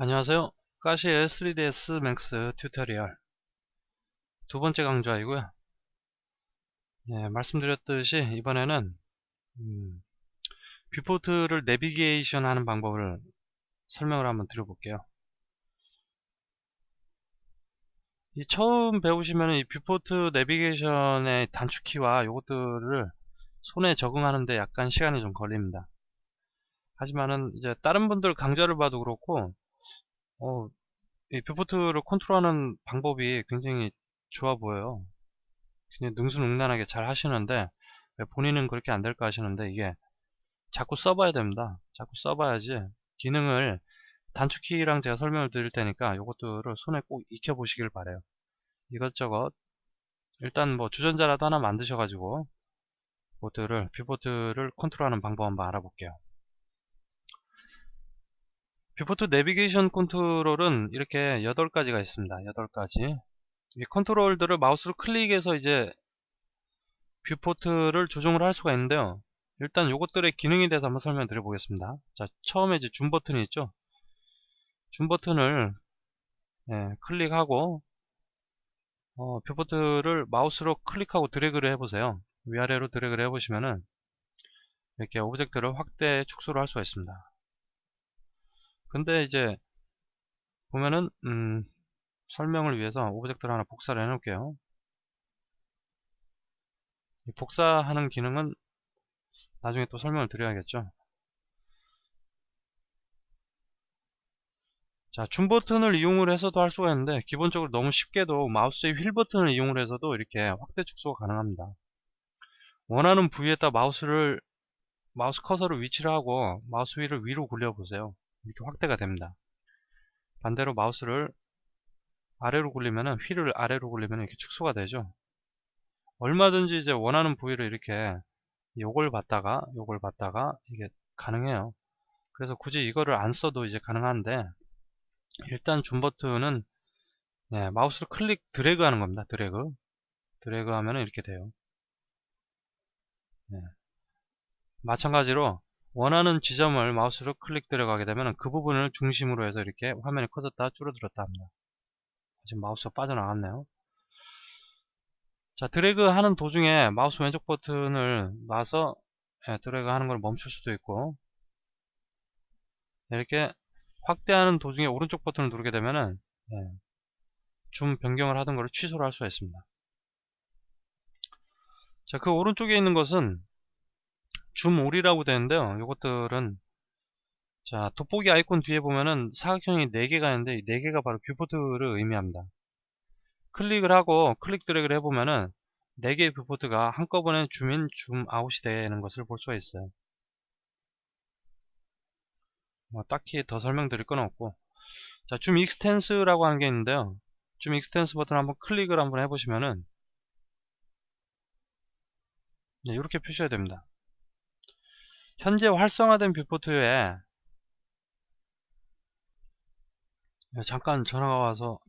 안녕하세요. 가시의 3ds 맥스 튜토리얼 두 번째 강좌이고요. 말씀드렸듯이 이번에는 뷰포트를 내비게이션 하는 방법을 설명을 한번 드려볼게요. 처음 배우시면 이 뷰포트 내비게이션의 단축키와 이것들을 손에 적응하는데 약간 시간이 좀 걸립니다. 하지만은 이제 다른 분들 강좌를 봐도 그렇고 이 뷰포트를 컨트롤하는 방법이 굉장히 좋아 보여요. 그냥 능수능란하게 잘 하시는데 왜 본인은 그렇게 안 될까 하시는데, 이게 자꾸 써봐야 됩니다. 자꾸 써봐야지. 기능을 단축키랑 제가 설명을 드릴 테니까 이것들을 손에 꼭 익혀 보시길 바래요. 이것저것 일단 뭐 주전자라도 하나 만드셔 가지고 뷰포트를 컨트롤하는 방법 한번 알아볼게요. 뷰포트 내비게이션 컨트롤은 이렇게 8가지가 있습니다. 8가지. 이 컨트롤들을 마우스로 클릭해서 이제 뷰포트를 조정을 할 수가 있는데요. 일단 요것들의 기능에 대해서 한번 설명드려 보겠습니다. 자, 처음에 이제 줌 버튼이 있죠. 줌 버튼을 클릭하고 뷰포트를 마우스로 클릭하고 드래그를 해보세요. 위아래로 드래그를 해보시면은 이렇게 오브젝트를 확대 축소를 할 수가 있습니다. 근데 이제 보면은 설명을 위해서 오브젝트를 하나 복사를 해 놓을게요. 이 복사하는 기능은 나중에 또 설명을 드려야겠죠. 자, 줌 버튼을 이용을 해서도 할 수가 있는데, 기본적으로 너무 쉽게도 마우스의 휠 버튼을 이용을 해서도 이렇게 확대 축소가 가능합니다. 원하는 부위에다 마우스 커서를 위치를 하고 마우스 휠을 위로 굴려 보세요. 이렇게 확대가 됩니다. 반대로 마우스를 아래로 굴리면은, 휠을 아래로 굴리면 이렇게 축소가 되죠. 얼마든지 이제 원하는 부위를 이렇게 요걸 받다가 이게 가능해요. 그래서 굳이 이거를 안 써도 이제 가능한데, 일단 줌 버튼은 마우스를 드래그 하는 겁니다. 드래그 하면은 이렇게 돼요. 마찬가지로 원하는 지점을 마우스로 클릭 들어가게 되면 그 부분을 중심으로 해서 이렇게 화면이 커졌다 줄어들었다 합니다. 지금 마우스가 빠져나갔네요. 자, 드래그 하는 도중에 마우스 왼쪽 버튼을 놔서 드래그 하는 걸 멈출 수도 있고, 이렇게 확대하는 도중에 오른쪽 버튼을 누르게 되면은 줌 변경을 하던 걸 취소를 할 수가 있습니다. 자, 그 오른쪽에 있는 것은 줌 올이라고 되는데요. 이것들은, 자, 돋보기 아이콘 뒤에 보면은 사각형이 4개가 있는데, 이 4개가 바로 뷰포트를 의미합니다. 클릭을 하고 클릭 드래그를 해보면은 4개의 뷰포트가 한꺼번에 줌인 줌 아웃이 되는 것을 볼 수가 있어요. 뭐 딱히 더 설명드릴 건 없고, 자, 줌 익스텐스라고 하는 게 있는데요. 줌 익스텐스 버튼 한번 클릭을 한번 해보시면은 이렇게 표시가 됩니다. 현재 활성화된 뷰포트에 잠깐 전화가 와서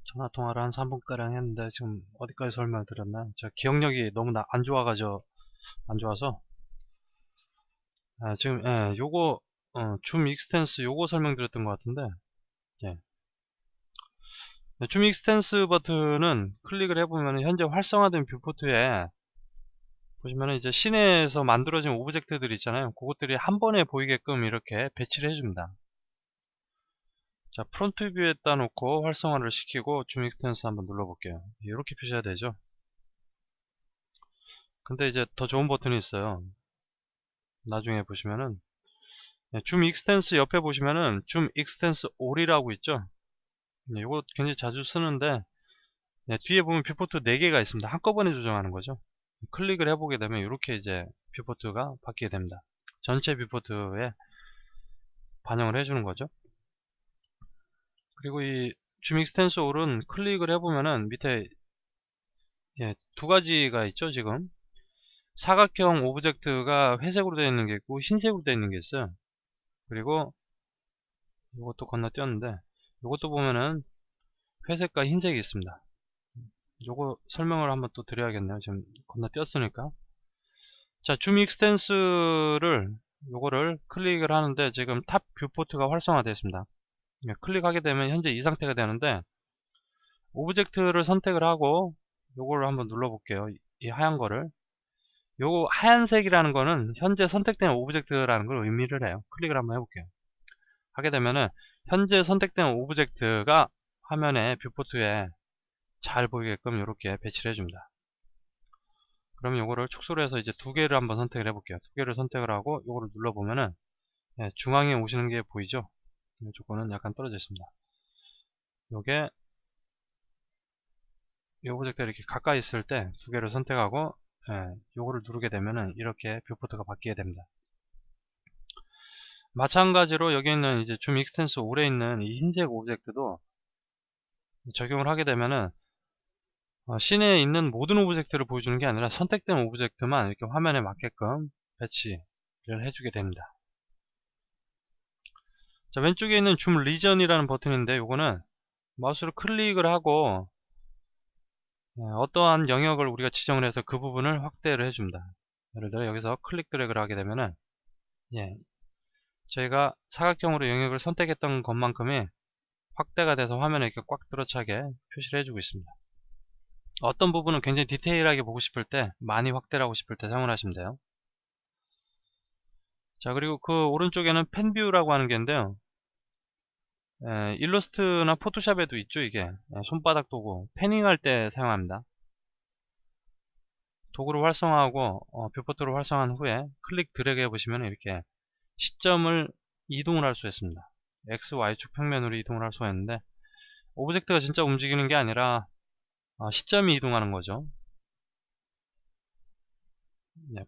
전화 통화를 한 3분가량 했는데, 지금 어디까지 설명을 드렸나? 제가 기억력이 너무 안 좋아서 지금 요거 줌 익스텐스 요거 설명드렸던 것 같은데, 줌 익스텐스 버튼은 클릭을 해보면 현재 활성화된 뷰포트에 보시면은 이제 시내에서 만들어진 오브젝트들이 있잖아요. 그것들이 한 번에 보이게끔 이렇게 배치를 해줍니다. 자, 프론트 뷰에다 놓고 활성화를 시키고 줌 익스텐스 한번 눌러볼게요. 이렇게 표시가 되죠. 근데 이제 더 좋은 버튼이 있어요. 나중에 보시면은 줌 익스텐스 옆에 보시면은 줌 익스텐스 올이라고 있죠. 이거 굉장히 자주 쓰는데, 뒤에 보면 뷰포트 4개가 있습니다. 한꺼번에 조정하는 거죠. 클릭을 해보게 되면 이렇게 이제 뷰포트가 바뀌게 됩니다. 전체 뷰포트에 반영을 해주는 거죠. 그리고 이 줌 익스텐스 올은 클릭을 해보면은 밑에 2가지가 있죠. 지금 사각형 오브젝트가 회색으로 되어 있는 게 있고 흰색으로 되어 있는 게 있어요. 그리고 이것도 건너뛰었는데, 이것도 보면은 회색과 흰색이 있습니다. 요거 설명을 한번 또 드려야겠네요. 지금 건너뛰었으니까. 자, 줌 익스텐스를 요거를 클릭을 하는데 지금 탑 뷰포트가 활성화되어 있습니다. 클릭하게 되면 현재 이 상태가 되는데, 오브젝트를 선택을 하고 요거를 한번 눌러 볼게요. 이 하얀 거를. 요거 하얀색이라는 거는 현재 선택된 오브젝트라는 걸 의미를 해요. 클릭을 한번 해볼게요. 하게 되면은 현재 선택된 오브젝트가 화면에 뷰포트에 잘 보이게끔 이렇게 배치를 해줍니다. 그럼 요거를 축소를 해서 이제 두 개를 한번 선택을 해볼게요. 두 개를 선택을 하고 요거를 눌러보면은 중앙에 오시는 게 보이죠? 요거는 약간 떨어져 있습니다. 요게 이 오브젝트가 이렇게 가까이 있을 때 두 개를 선택하고 요거를 누르게 되면은 이렇게 뷰포트가 바뀌게 됩니다. 마찬가지로 여기 있는 이제 줌 익스텐스 오래 있는 이 흰색 오브젝트도 적용을 하게 되면은 씬에 있는 모든 오브젝트를 보여주는 게 아니라 선택된 오브젝트만 이렇게 화면에 맞게끔 배치를 해주게 됩니다. 자, 왼쪽에 있는 줌 리전이라는 버튼인데 요거는 마우스로 클릭을 하고 어떠한 영역을 우리가 지정을 해서 그 부분을 확대를 해줍니다. 예를 들어 여기서 클릭 드래그를 하게 되면은 저희가 사각형으로 영역을 선택했던 것만큼이 확대가 돼서 화면에 이렇게 꽉 들어차게 표시를 해주고 있습니다. 어떤 부분은 굉장히 디테일하게 보고 싶을 때, 많이 확대를 하고 싶을 때 사용을 하시면 돼요. 자, 그리고 그 오른쪽에는 펜뷰라고 하는 게 있는데요. 일러스트나 포토샵에도 있죠, 이게. 손바닥 도구, 패닝할 때 사용합니다. 도구를 활성화하고 뷰포트를 활성화한 후에 클릭 드래그 해보시면 이렇게 시점을 이동을 할 수 있습니다. X, Y축 평면으로 이동을 할 수가 있는데, 오브젝트가 진짜 움직이는 게 아니라 시점이 이동하는 거죠.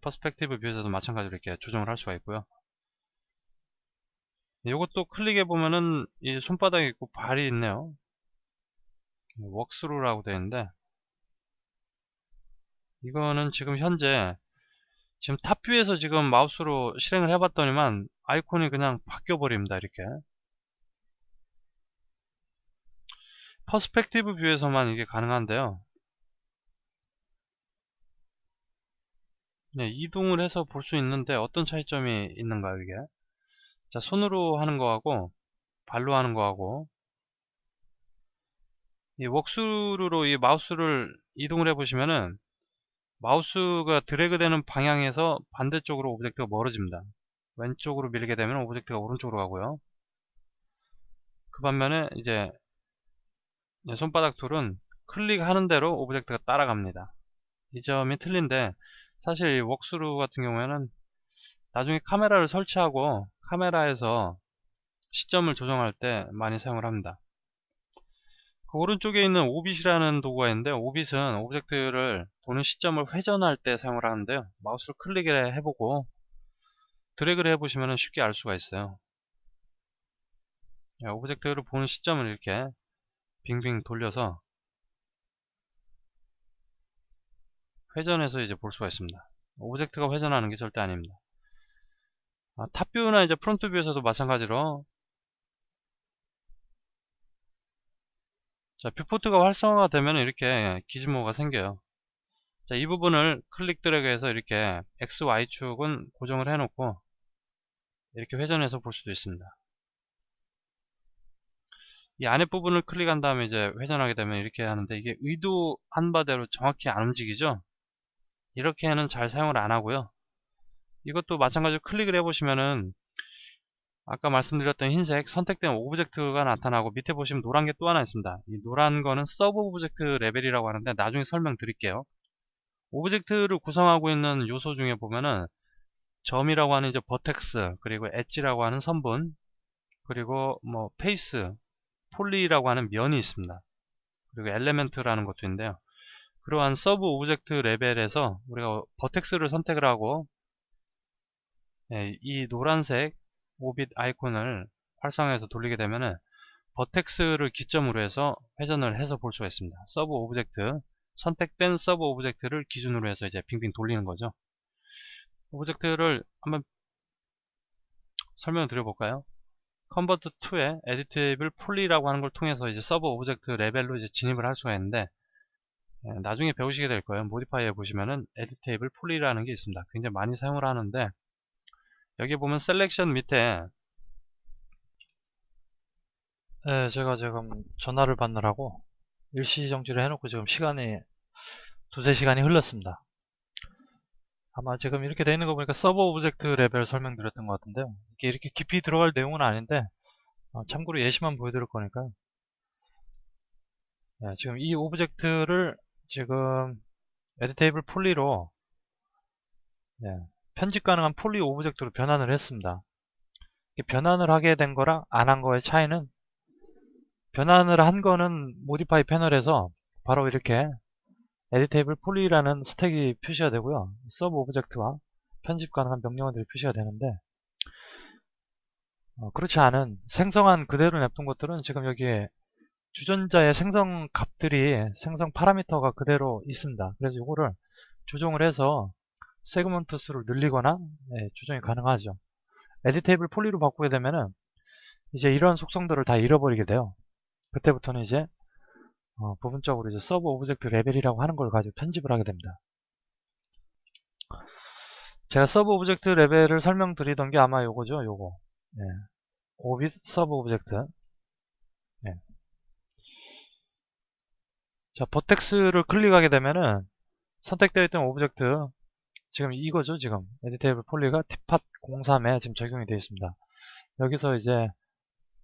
퍼스펙티브 뷰에서도 마찬가지로 이렇게 조정을 할 수가 있고요. 이것도 클릭해 보면은 이 손바닥이 있고 발이 있네요. 웍스루라고 되어 있는데, 이거는 지금 현재 지금 탑뷰에서 지금 마우스로 실행을 해봤더니만 아이콘이 그냥 바뀌어 버립니다. 이렇게 퍼스펙티브 뷰에서만 이게 가능한데요. 이동을 해서 볼 수 있는데 어떤 차이점이 있는가요, 이게? 자, 손으로 하는 거하고 발로 하는 거하고, 이 웍스루로 이 마우스를 이동을 해 보시면은 마우스가 드래그 되는 방향에서 반대쪽으로 오브젝트가 멀어집니다. 왼쪽으로 밀게 되면 오브젝트가 오른쪽으로 가고요. 그 반면에 이제 손바닥 툴은 클릭하는 대로 오브젝트가 따라갑니다. 이 점이 틀린데, 사실 이 웍스루 같은 경우에는 나중에 카메라를 설치하고 카메라에서 시점을 조정할 때 많이 사용을 합니다. 그 오른쪽에 있는 오빗이라는 도구가 있는데, 오빗은 오브젝트를 보는 시점을 회전할 때 사용을 하는데요. 마우스를 클릭을 해보고 드래그를 해보시면 쉽게 알 수가 있어요. 오브젝트를 보는 시점을 이렇게 빙빙 돌려서 회전해서 이제 볼 수가 있습니다. 오브젝트가 회전하는 게 절대 아닙니다. 탑뷰나 이제 프론트 뷰에서도 마찬가지로, 자, 뷰포트가 활성화가 되면 이렇게 기즈모가 생겨요. 자, 이 부분을 클릭 드래그해서 이렇게 X, Y축은 고정을 해놓고 이렇게 회전해서 볼 수도 있습니다. 이 안에 부분을 클릭한 다음에 이제 회전하게 되면 이렇게 하는데, 이게 의도한 바대로 정확히 안 움직이죠. 이렇게는 잘 사용을 안 하고요. 이것도 마찬가지로 클릭을 해보시면은 아까 말씀드렸던 흰색 선택된 오브젝트가 나타나고, 밑에 보시면 노란 게 또 하나 있습니다. 이 노란 거는 서브 오브젝트 레벨이라고 하는데 나중에 설명드릴게요. 오브젝트를 구성하고 있는 요소 중에 보면은 점이라고 하는 이제 버텍스, 그리고 엣지라고 하는 선분, 그리고 뭐 페이스, 폴리라고 하는 면이 있습니다. 그리고 엘레멘트라는 것도 있는데요. 그러한 서브 오브젝트 레벨에서 우리가 버텍스를 선택을 하고 이 노란색 오빗 아이콘을 활성화해서 돌리게 되면은 버텍스를 기점으로 해서 회전을 해서 볼 수가 있습니다. 서브 오브젝트, 선택된 서브 오브젝트를 기준으로 해서 이제 빙빙 돌리는 거죠. 오브젝트를 한번 설명을 드려볼까요? 컨버트 2에 에디테이블 폴리라고 하는 걸 통해서 이제 서브 오브젝트 레벨로 이제 진입을 할 수가 있는데, 나중에 배우시게 될 거예요. 모디파이에 보시면은 에디테이블 폴리라는 게 있습니다. 굉장히 많이 사용을 하는데, 여기 보면 셀렉션 밑에 네, 제가 지금 전화를 받느라고 일시정지를 해놓고 지금 시간이 두세 시간이 흘렀습니다. 아마 지금 이렇게 되어 있는 거 보니까 서버 오브젝트 레벨 설명드렸던 것 같은데요. 이게 이렇게 깊이 들어갈 내용은 아닌데 참고로 예시만 보여드릴 거니까요. 네, 지금 이 오브젝트를 지금 에디테이블 폴리로 편집 가능한 폴리 오브젝트로 변환을 했습니다. 변환을 하게 된 거랑 안 한 거의 차이는, 변환을 한 거는 모디파이 패널에서 바로 이렇게 에디테이블 폴리라는 스택이 표시가 되고요. 서브 오브젝트와 편집 가능한 명령어들이 표시가 되는데, 그렇지 않은 생성한 그대로 냅둔 것들은 지금 여기에 주전자의 생성 값들이, 생성 파라미터가 그대로 있습니다. 그래서 이거를 조정을 해서 세그먼트 수를 늘리거나 조정이 가능하죠. 에디테이블 폴리로 바꾸게 되면은 이제 이런 속성들을 다 잃어버리게 돼요. 그때부터는 이제 부분적으로 이제 서브 오브젝트 레벨이라고 하는 걸 가지고 편집을 하게 됩니다. 제가 서브 오브젝트 레벨을 설명드리던 게 아마 요거죠, 요거. 네. 오빗 서브 오브젝트. 네. 자, 버텍스를 클릭하게 되면은 선택되어 있던 오브젝트, 지금 이거죠, 지금. 에디테이블 폴리가 티팟 03에 지금 적용이 되어 있습니다. 여기서 이제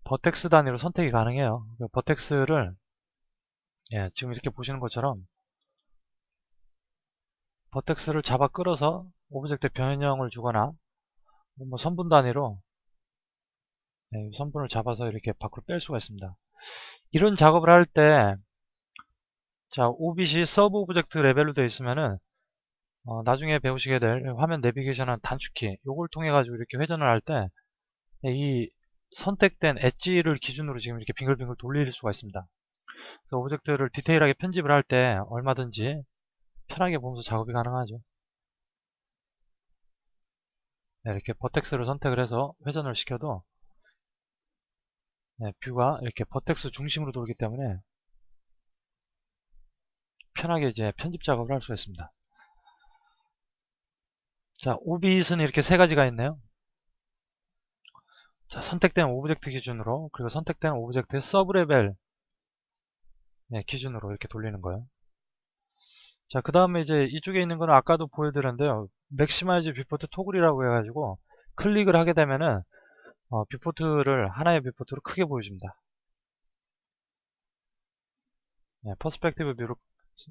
버텍스 단위로 선택이 가능해요. 버텍스를 지금 이렇게 보시는 것처럼 버텍스를 잡아 끌어서 오브젝트 변형을 주거나 뭐 선분 단위로 선분을 잡아서 이렇게 밖으로 뺄 수가 있습니다. 이런 작업을 할 때, 자, 오빗이 서브 오브젝트 레벨로 되어 있으면은 나중에 배우시게 될 화면 내비게이션한 단축키, 요걸 통해 가지고 이렇게 회전을 할 때 이 선택된 엣지를 기준으로 지금 이렇게 빙글빙글 돌릴 수가 있습니다. 그래서 오브젝트를 디테일하게 편집을 할 때 얼마든지 편하게 보면서 작업이 가능하죠. 이렇게 버텍스를 선택을 해서 회전을 시켜도 뷰가 이렇게 버텍스 중심으로 돌기 때문에 편하게 이제 편집 작업을 할 수가 있습니다. 자, 오빗은 이렇게 세 가지가 있네요. 자, 선택된 오브젝트 기준으로, 그리고 선택된 오브젝트의 서브 레벨 기준으로 이렇게 돌리는 거예요. 자, 그 다음에 이제 이쪽에 있는 거는 아까도 보여드렸는데요. 맥시마이즈 뷰포트 토글이라고 해가지고 클릭을 하게 되면은 뷰포트를, 하나의 뷰포트로 크게 보여줍니다. 퍼스펙티브 뷰를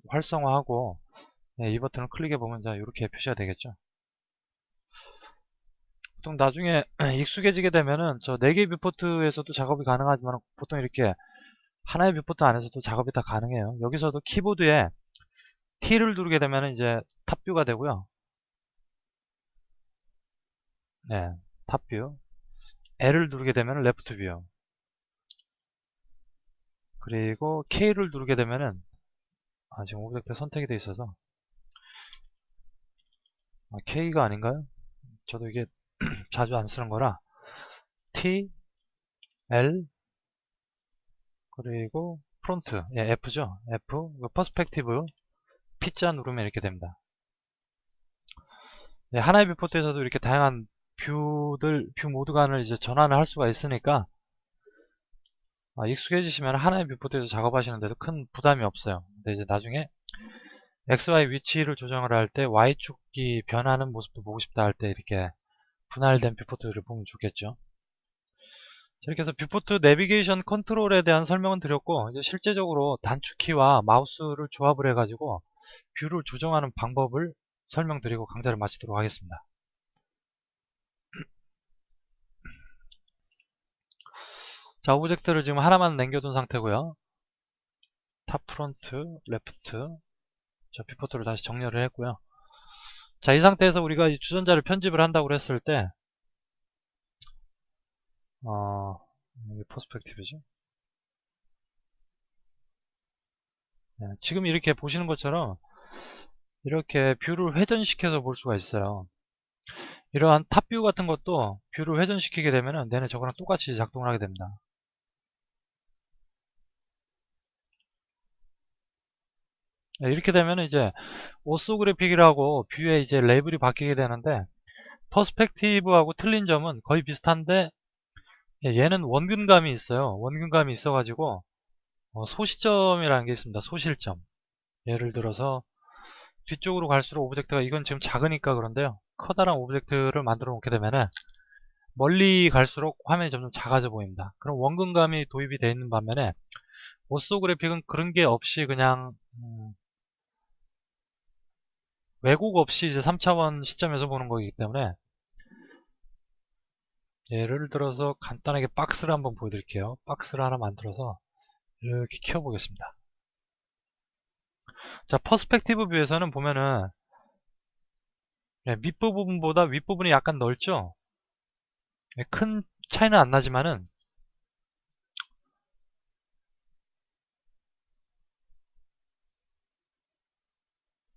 활성화하고 이 버튼을 클릭해보면 이렇게 표시가 되겠죠. 보통 나중에 익숙해지게 되면은 저 4개 뷰포트에서도 작업이 가능하지만 보통 이렇게 하나의 뷰포트 안에서도 작업이 다 가능해요. 여기서도 키보드에 T를 누르게 되면 이제 탑뷰가 되고요. 네, 탑뷰. L을 누르게 되면 레프트 뷰. 그리고 K를 누르게 되면은 지금 오브젝트 선택이 되어 있어서 K가 아닌가요? 저도 이게 자주 안 쓰는 거라 T, L, 그리고 프론트, F죠. F, 퍼스펙티브, P자 누르면 이렇게 됩니다. 하나의 뷰포트에서도 이렇게 다양한 뷰 모드 간을 이제 전환을 할 수가 있으니까 익숙해지시면 하나의 뷰포트에서 작업하시는데도 큰 부담이 없어요. 근데 이제 나중에 XY 위치를 조정을 할 때 Y축이 변하는 모습도 보고 싶다 할 때 이렇게 분할된 뷰포트를 보면 좋겠죠. 이렇게 해서 뷰포트 내비게이션 컨트롤에 대한 설명은 드렸고, 이제 실제적으로 단축키와 마우스를 조합을 해가지고 뷰를 조정하는 방법을 설명드리고 강좌를 마치도록 하겠습니다. 자, 오브젝트를 지금 하나만 남겨둔 상태고요. 탑, 프론트, 레프트. 자, 뷰포트를 다시 정렬을 했고요. 자, 이 상태에서 우리가 이 주전자를 편집을 한다고 했을 때, 이게 퍼스펙티브죠. 지금 이렇게 보시는 것처럼 이렇게 뷰를 회전시켜서 볼 수가 있어요. 이러한 탑뷰 같은 것도 뷰를 회전시키게 되면은 내내 저거랑 똑같이 작동을 하게 됩니다. 이렇게 되면 이제 오소그래픽이라고 뷰에 이제 레이블이 바뀌게 되는데, 퍼스펙티브하고 틀린 점은 거의 비슷한데, 얘는 원근감이 있어요. 원근감이 있어가지고 소시점이라는 게 있습니다. 소실점. 예를 들어서 뒤쪽으로 갈수록 오브젝트가, 이건 지금 작으니까 그런데요, 커다란 오브젝트를 만들어 놓게 되면은 멀리 갈수록 화면이 점점 작아져 보입니다. 그럼 원근감이 도입이 되어 있는 반면에 오쏘그래픽은 그런 게 없이 그냥 왜곡 없이 이제 3차원 시점에서 보는 거기 때문에, 예를 들어서 간단하게 박스를 한번 보여드릴게요. 박스를 하나 만들어서 이렇게 키워보겠습니다. 자, 퍼스펙티브 뷰에서는 보면은 밑부분보다 윗부분이 약간 넓죠? 큰 차이는 안 나지만은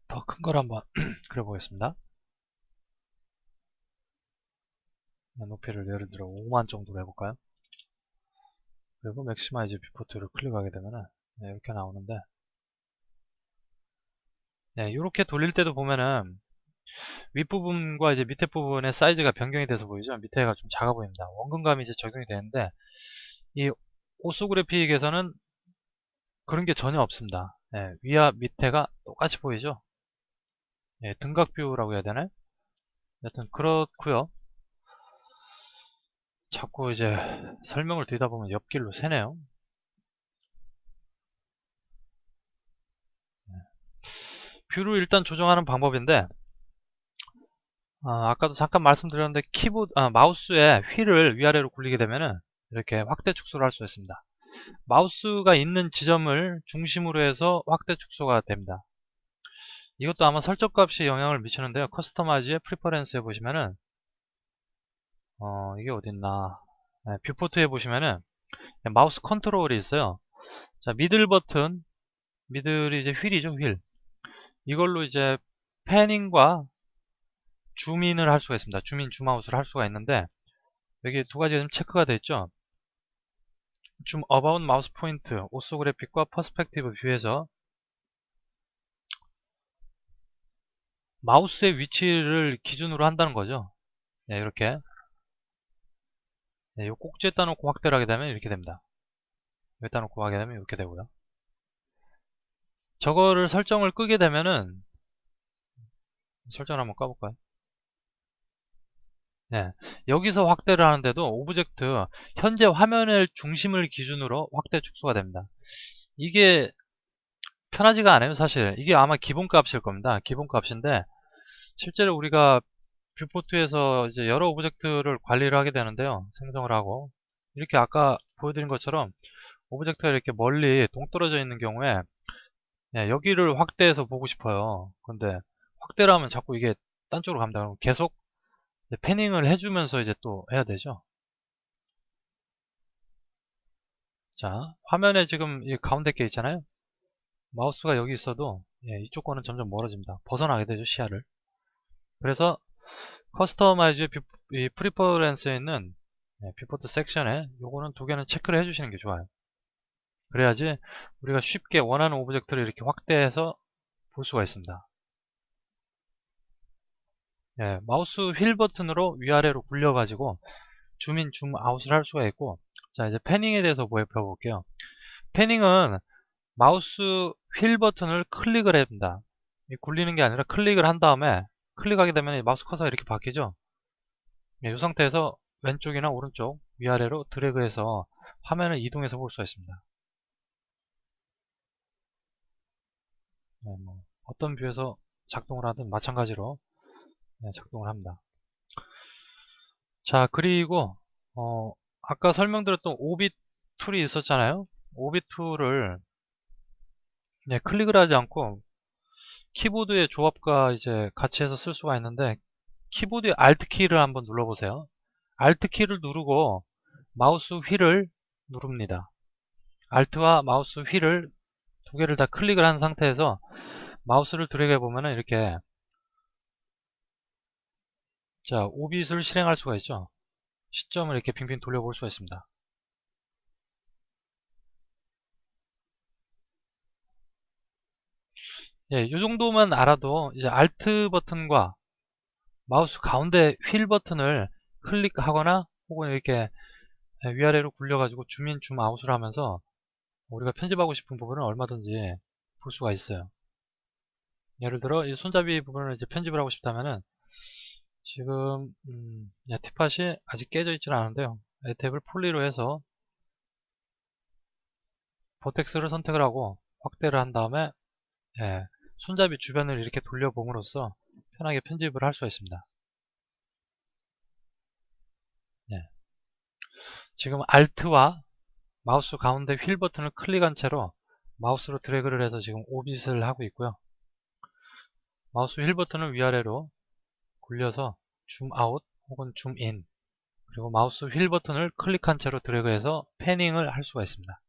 더 큰 걸 한번 그려보겠습니다. 높이를 예를 들어 5만 정도로 해볼까요? 그리고 맥시마이즈 뷰포트를 클릭하게 되면은 이렇게 나오는데, 이렇게 돌릴 때도 보면은 윗부분과 이제 밑에 부분의 사이즈가 변경이 돼서 보이죠? 밑에가 좀 작아 보입니다. 원근감이 이제 적용이 되는데, 이 오쏘그래픽에서는 그런 게 전혀 없습니다. 위와 밑에가 똑같이 보이죠? 등각뷰라고 해야 되나요? 여튼 그렇고요. 자꾸 이제 설명을 드리다 보면 옆길로 새네요. 뷰를 일단 조정하는 방법인데, 아까도 잠깐 말씀드렸는데 마우스의 휠을 위아래로 굴리게 되면은 이렇게 확대 축소를 할 수 있습니다. 마우스가 있는 지점을 중심으로 해서 확대 축소가 됩니다. 이것도 아마 설정값이 영향을 미치는데요. 커스터마이즈의 프리퍼런스에 보시면은 이게 어딨나, 뷰포트에 보시면은 마우스 컨트롤이 있어요. 자, 미들 버튼, 미들이 이제 휠이죠, 휠. 이걸로 이제 패닝과 줌인을 할 수가 있습니다. 줌인, 줌아웃을 할 수가 있는데, 여기 두 가지가 좀 체크가 되어 있죠. 줌 어바웃 마우스 포인트, 오쏘그래픽과 퍼스펙티브 뷰에서 마우스의 위치를 기준으로 한다는 거죠. 이렇게 이 꼭지에다 놓고 확대를 하게 되면 이렇게 됩니다. 여기다 놓고 하게 되면 이렇게 되고요. 저거를 설정을 끄게 되면은, 설정을 한번 까볼까요? 여기서 확대를 하는데도 오브젝트 현재 화면의 중심을 기준으로 확대 축소가 됩니다. 이게 편하지가 않아요, 사실. 이게 아마 기본값일 겁니다. 기본값인데, 실제로 우리가 뷰포트에서 이제 여러 오브젝트를 관리를 하게 되는데요. 생성을 하고, 이렇게 아까 보여드린 것처럼 오브젝트가 이렇게 멀리 동떨어져 있는 경우에 여기를 확대해서 보고 싶어요. 근데 확대를 하면 자꾸 이게 딴 쪽으로 갑니다. 그럼 계속 패닝을 해주면서 이제 또 해야 되죠. 자, 화면에 지금 이 가운데 게 있잖아요. 마우스가 여기 있어도 이쪽 거는 점점 멀어집니다. 벗어나게 되죠, 시야를. 그래서 커스터마이즈 이 프리퍼런스에 있는 뷰포트 섹션에 요거는 두 개는 체크를 해주시는 게 좋아요. 그래야지 우리가 쉽게 원하는 오브젝트를 이렇게 확대해서 볼 수가 있습니다. 마우스 휠 버튼으로 위아래로 굴려가지고 줌인, 줌아웃을 할 수가 있고, 자, 이제 패닝에 대해서 배워볼게요. 패닝은 마우스 휠 버튼을 클릭을 해야 됩니다. 굴리는 게 아니라 클릭을 한 다음에, 클릭하게 되면 마우스 커서가 이렇게 바뀌죠. 이 상태에서 왼쪽이나 오른쪽, 위아래로 드래그해서 화면을 이동해서 볼 수가 있습니다. 어떤 뷰에서 작동을 하든 마찬가지로 작동을 합니다. 자, 그리고 아까 설명드렸던 오빗 툴이 있었잖아요. 오빗 툴을 클릭을 하지 않고 키보드의 조합과 이제 같이 해서 쓸 수가 있는데, 키보드의 Alt 키를 한번 눌러보세요. Alt 키를 누르고 마우스 휠을 누릅니다. Alt와 마우스 휠을 두 개를 다 클릭을 한 상태에서 마우스를 드래그 해보면 이렇게, 자, 오빗을 실행할 수가 있죠. 시점을 이렇게 빙빙 돌려볼 수가 있습니다. 이 정도만 알아도 이제 Alt 버튼과 마우스 가운데 휠 버튼을 클릭하거나 혹은 이렇게 위아래로 굴려가지고 줌인 줌아웃을 하면서 우리가 편집하고 싶은 부분을 얼마든지 볼 수가 있어요. 예를 들어 이 손잡이 부분을 이제 편집을 하고 싶다면은 지금 티팟이 아직 깨져 있지는 않은데요. 탭을 폴리로 해서 버텍스를 선택을 하고 확대를 한 다음에 손잡이 주변을 이렇게 돌려봄으로써 편하게 편집을 할 수가 있습니다. 지금 Alt와 마우스 가운데 휠 버튼을 클릭한 채로 마우스로 드래그를 해서 지금 오빗을 하고 있고요. 마우스 휠 버튼을 위아래로 굴려서 줌아웃 혹은 줌인, 그리고 마우스 휠 버튼을 클릭한 채로 드래그해서 패닝을 할 수가 있습니다.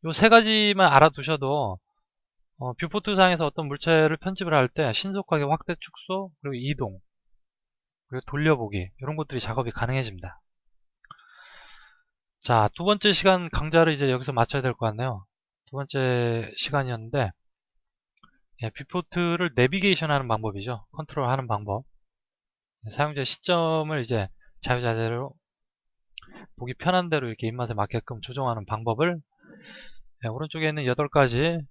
이 세 가지만 알아두셔도 뷰포트 상에서 어떤 물체를 편집을 할 때 신속하게 확대, 축소, 그리고 이동, 그리고 돌려보기 이런 것들이 작업이 가능해집니다. 자, 두 번째 시간 강좌를 이제 여기서 마쳐야 될 것 같네요. 두 번째 시간이었는데 뷰포트를 내비게이션 하는 방법이죠. 컨트롤 하는 방법. 사용자 시점을 이제 자유자재로 보기 편한 대로 이렇게 입맛에 맞게끔 조정하는 방법을 오른쪽에 있는 8가지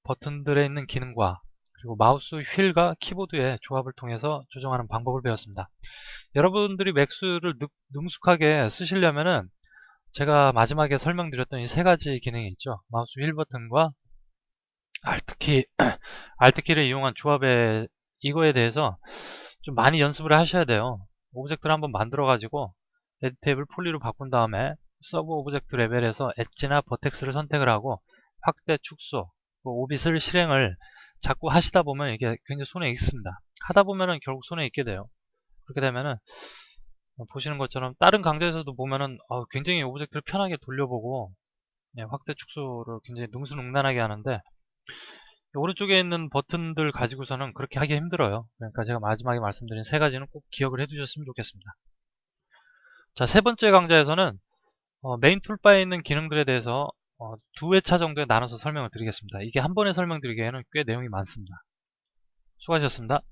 버튼들에 있는 기능과 그리고 마우스 휠과 키보드의 조합을 통해서 조정하는 방법을 배웠습니다. 여러분들이 맥스를 능숙하게 쓰시려면은 제가 마지막에 설명드렸던 이 세 가지 기능이 있죠. 마우스 휠 버튼과 Alt키, Alt키를 이용한 조합에 이거에 대해서 좀 많이 연습을 하셔야 돼요. 오브젝트를 한번 만들어 가지고 에디트 탭을 폴리로 바꾼 다음에 서브 오브젝트 레벨에서 엣지나 버텍스를 선택을 하고 확대, 축소, 오빗을 실행을 자꾸 하시다 보면 이게 굉장히 손에 익습니다. 하다 보면은 결국 손에 익게 돼요. 그렇게 되면은 보시는 것처럼 다른 강좌에서도 보면은 굉장히 오브젝트를 편하게 돌려보고 확대, 축소를 굉장히 능수능란하게 하는데 오른쪽에 있는 버튼들 가지고서는 그렇게 하기 힘들어요. 그러니까 제가 마지막에 말씀드린 세 가지는 꼭 기억을 해두셨으면 좋겠습니다. 자, 세 번째 강좌에서는 메인 툴바에 있는 기능들에 대해서 두 회차 정도에 나눠서 설명을 드리겠습니다. 이게 한 번에 설명드리기에는 꽤 내용이 많습니다. 수고하셨습니다.